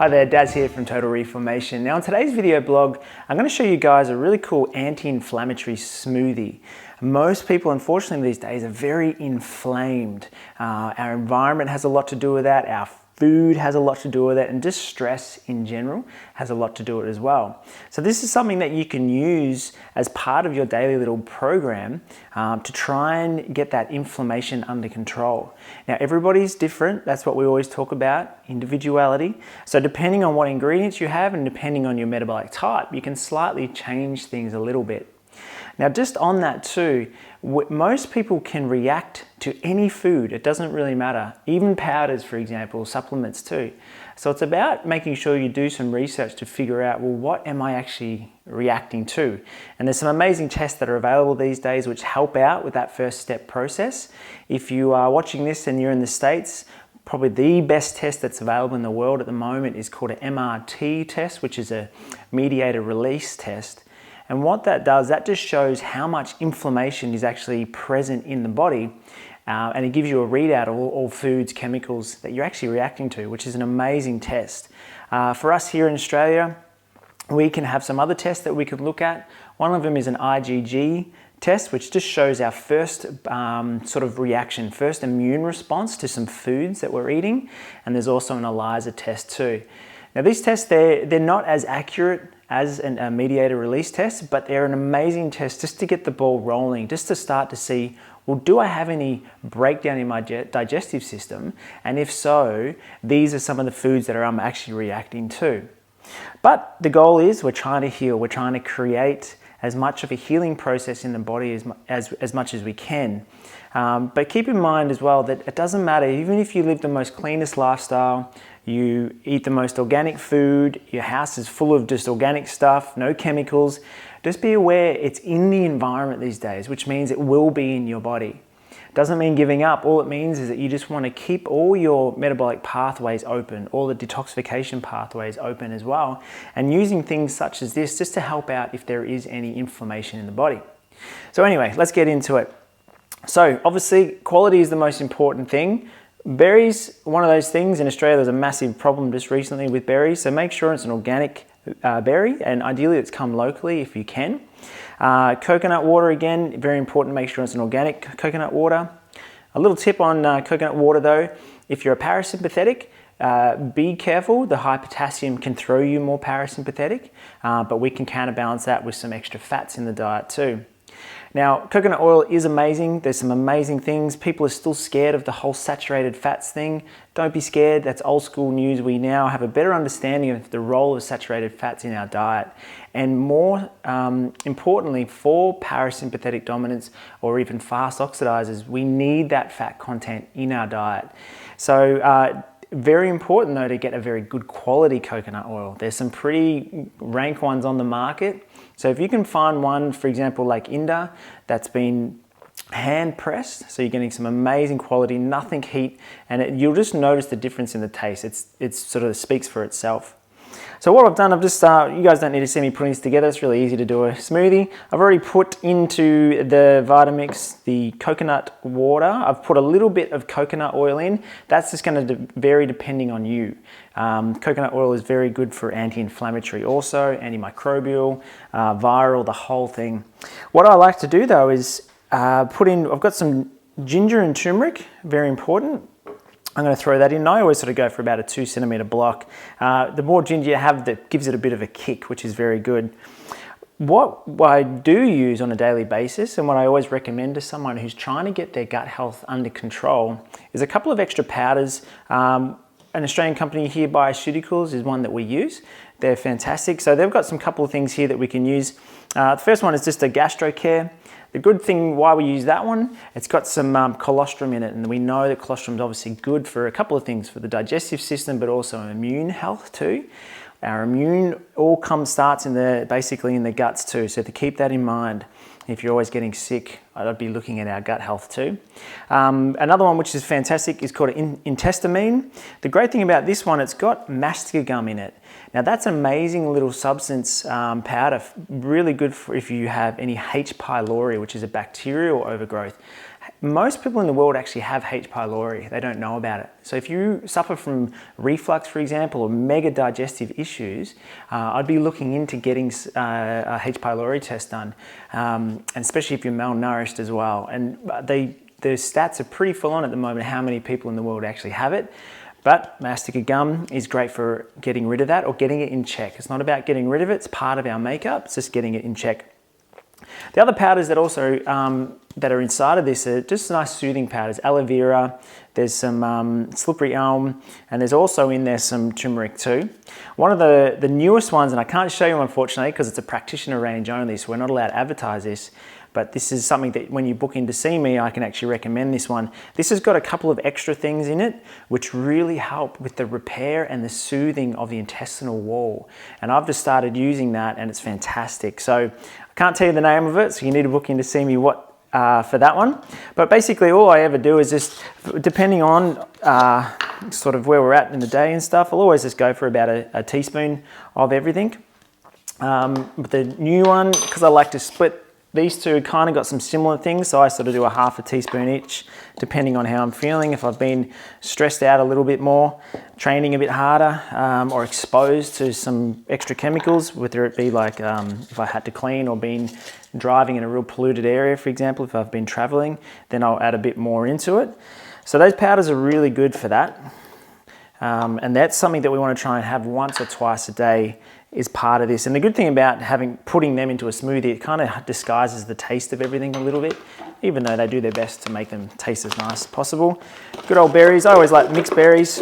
Hi there, Daz here from Total Reformation. Now in today's video blog, I'm going to show you guys a really cool anti-inflammatory smoothie. Most people, unfortunately, these days are very inflamed. Our environment has a lot to do with that, our food has a lot to do with it, and just stress in general has a lot to do with it as well. So this is something that you can use as part of your daily little program to try and get that inflammation under control. Now everybody's different, that's what we always talk about, individuality. So depending on what ingredients you have and depending on your metabolic type, you can slightly change things a little bit. Now just on that too, most people can react to any food, it doesn't really matter, even powders for example, supplements too. So it's about making sure you do some research to figure out, well, what am I actually reacting to? And there's some amazing tests that are available these days which help out with that first step process. If you are watching this and you're in the States, probably the best test that's available in the world at the moment is called an MRT test, which is a mediator release test. And what that does, that just shows how much inflammation is actually present in the body, and it gives you a readout of all foods, chemicals that you're actually reacting to, which is an amazing test. For us here in Australia, we can have some other tests that we could look at. One of them is an IgG test, which just shows our first sort of reaction, first immune response to some foods that we're eating. And there's also an ELISA test too. Now these tests, they're not as accurate as a mediator release test, but they're an amazing test just to get the ball rolling, just to start to see, well, do I have any breakdown in my digestive system? And if so, these are some of the foods that I'm actually reacting to. But the goal is we're trying to heal, we're trying to create as much of a healing process in the body as much as we can. But keep in mind as well that it doesn't matter, even if you live the most cleanest lifestyle, you eat the most organic food, your house is full of just organic stuff, no chemicals, just be aware it's in the environment these days, which means it will be in your body. Doesn't mean giving up. All it means is that you just want to keep all your metabolic pathways open, all the detoxification pathways open as well, and using things such as this just to help out if there is any inflammation in the body. So anyway, let's get into it. So obviously quality is the most important thing. Berries, one of those things. In Australia there's a massive problem just recently with berries, so make sure it's an organic berry, and ideally it's come locally if you can. Coconut water, again, very important, make sure it's an organic coconut water. A little tip on coconut water though, if you're a parasympathetic, be careful, the high potassium can throw you more parasympathetic, but we can counterbalance that with some extra fats in the diet too. Now, coconut oil is amazing. There's some amazing things. People are still scared of the whole saturated fats thing. Don't be scared. That's old school news. We now have a better understanding of the role of saturated fats in our diet. And more importantly, for parasympathetic dominance or even fast oxidizers, we need that fat content in our diet. So, very important though to get a very good quality coconut oil. There's some pretty rank ones on the market. So if you can find one, for example, like Igg, that's been hand pressed, so you're getting some amazing quality, nothing heat, and you'll just notice the difference in the taste. It sort of speaks for itself. So what I've done, I've just, you guys don't need to see me putting this together, it's really easy to do a smoothie. I've already put into the Vitamix the coconut water. I've put a little bit of coconut oil in. That's just going to vary depending on you. Coconut oil is very good for anti-inflammatory also, antimicrobial, viral, the whole thing. What I like to do though is I've got some ginger and turmeric, very important. I'm going to throw that in. I always sort of go for about a 2 centimeter block. The more ginger you have, that gives it a bit of a kick, which is very good. What I do use on a daily basis, and what I always recommend to someone who's trying to get their gut health under control, is a couple of extra powders. An Australian company here, BioCeuticals, is one that we use. They're fantastic. So they've got some couple of things here that we can use. The first one is just a gastrocare. The good thing why we use that one, it's got some colostrum in it, and we know that colostrum is obviously good for a couple of things, for the digestive system, but also immune health too. Our immune all starts basically in the guts too, so to keep that in mind if you're always getting sick I'd be looking at our gut health too. Another one which is fantastic is called Intestamine. The great thing about this one, it's got mastica gum in it. Now that's an amazing little substance powder, really good for if you have any H. pylori, which is a bacterial overgrowth. Most people in the world actually have H. pylori. They don't know about it. So if you suffer from reflux, for example, or mega digestive issues, I'd be looking into getting a H. pylori test done, and especially if you're malnourished as well. And the stats are pretty full on at the moment, how many people in the world actually have it. But mastica gum is great for getting rid of that or getting it in check. It's not about getting rid of it. It's part of our makeup. It's just getting it in check. The other powders that also that are inside of this are just nice soothing powders. Aloe vera, there's some slippery elm, and there's also in there some turmeric too. One of the newest ones, and I can't show you unfortunately because it's a practitioner range only, so we're not allowed to advertise this, but this is something that when you book in to see me, I can actually recommend this one. This has got a couple of extra things in it which really help with the repair and the soothing of the intestinal wall. And I've just started using that and it's fantastic. So I can't tell you the name of it, so you need to book in to see me for that one. But basically all I ever do is just, depending on sort of where we're at in the day and stuff, I'll always just go for about a teaspoon of everything. But the new one, because I like to split these two, kind of got some similar things, so I sort of do a half a teaspoon each, depending on how I'm feeling. If I've been stressed out a little bit more, training a bit harder, or exposed to some extra chemicals, whether it be like if I had to clean or been driving in a real polluted area, for example, if I've been traveling, then I'll add a bit more into it. So those powders are really good for that. And that's something that we want to try and have once or twice a day is part of this. And the good thing about putting them into a smoothie, it kind of disguises the taste of everything a little bit, even though they do their best to make them taste as nice as possible. Good old berries. I always like mixed berries.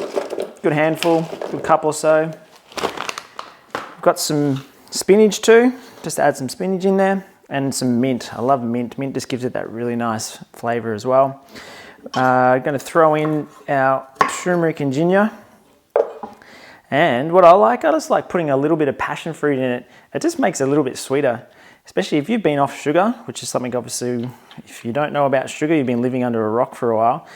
Good handful, good couple or so. I've got some spinach too, just to add some spinach in there, and some mint. I love mint. Mint just gives it that really nice flavor as well. I'm going to throw in our turmeric and ginger. And what I just like putting a little bit of passion fruit in it. It just makes it a little bit sweeter, especially if you've been off sugar, which is something obviously, if you don't know about sugar, you've been living under a rock for a while.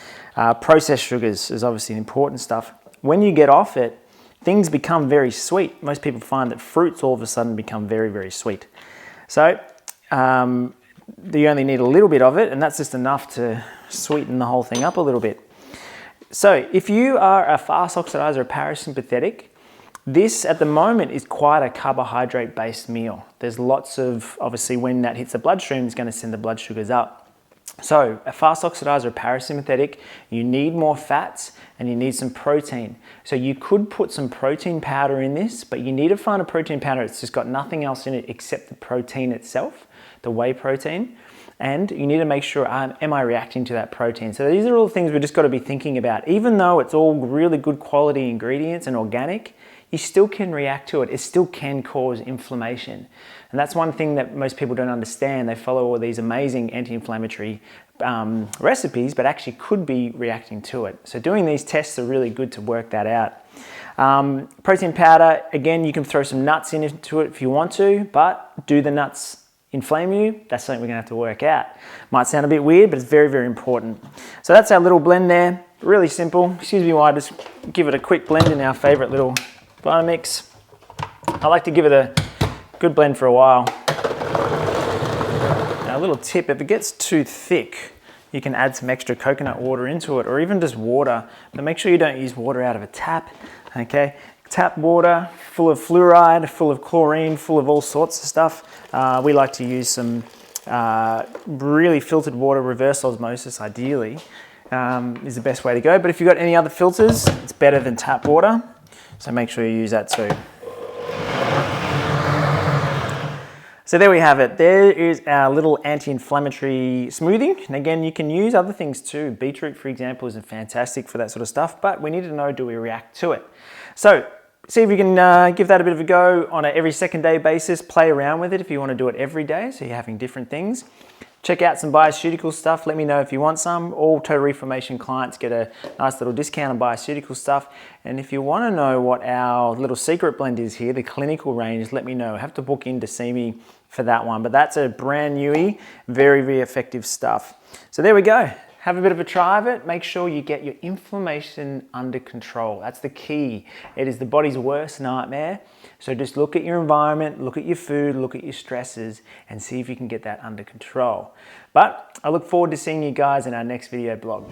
Processed sugars is obviously important stuff. When you get off it, things become very sweet. Most people find that fruits all of a sudden become very, very sweet. So you only need a little bit of it, and that's just enough to sweeten the whole thing up a little bit. So if you are a fast oxidizer or parasympathetic, this at the moment is quite a carbohydrate based meal. There's lots of, obviously when that hits the bloodstream, it's going to send the blood sugars up. So a fast oxidizer or parasympathetic, you need more fats and you need some protein. So you could put some protein powder in this, but you need to find a protein powder that's just got nothing else in it except the protein itself, the whey protein. And you need to make sure, am I reacting to that protein? So these are all things we've just got to be thinking about. Even though it's all really good quality ingredients and organic, you still can react to it. It still can cause inflammation. And that's one thing that most people don't understand. They follow all these amazing anti-inflammatory recipes, but actually could be reacting to it. So doing these tests are really good to work that out. Protein powder, again, you can throw some nuts into it if you want to, but do the nuts inflame you? That's something we're gonna have to work out. Might sound a bit weird, but it's very, very important. So that's our little blend there. Really simple. Excuse me while I just give it a quick blend in our favorite little Vitamix. I like to give it a good blend for a while. Now a little tip, if it gets too thick, you can add some extra coconut water into it, or even just water, but make sure you don't use water out of a tap, okay? Tap water, full of fluoride, full of chlorine, full of all sorts of stuff. We like to use some really filtered water, reverse osmosis ideally, is the best way to go. But if you've got any other filters, it's better than tap water. So make sure you use that too. So there we have it. There is our little anti-inflammatory smoothie. And again, you can use other things too. Beetroot, for example, is fantastic for that sort of stuff, but we need to know, do we react to it? So see if you can give that a bit of a go on an every second day basis. Play around with it if you want to do it every day, so you're having different things. Check out some BioCeuticals stuff. Let me know if you want some. All Total Reformation clients get a nice little discount on BioCeuticals stuff. And if you want to know what our little secret blend is here, the clinical range, let me know. Have to book in to see me for that one. But that's a brand newie, very, very effective stuff. So there we go. Have a bit of a try of it. Make sure you get your inflammation under control. That's the key. It is the body's worst nightmare. So just look at your environment, look at your food, look at your stresses, and see if you can get that under control. But I look forward to seeing you guys in our next video blog.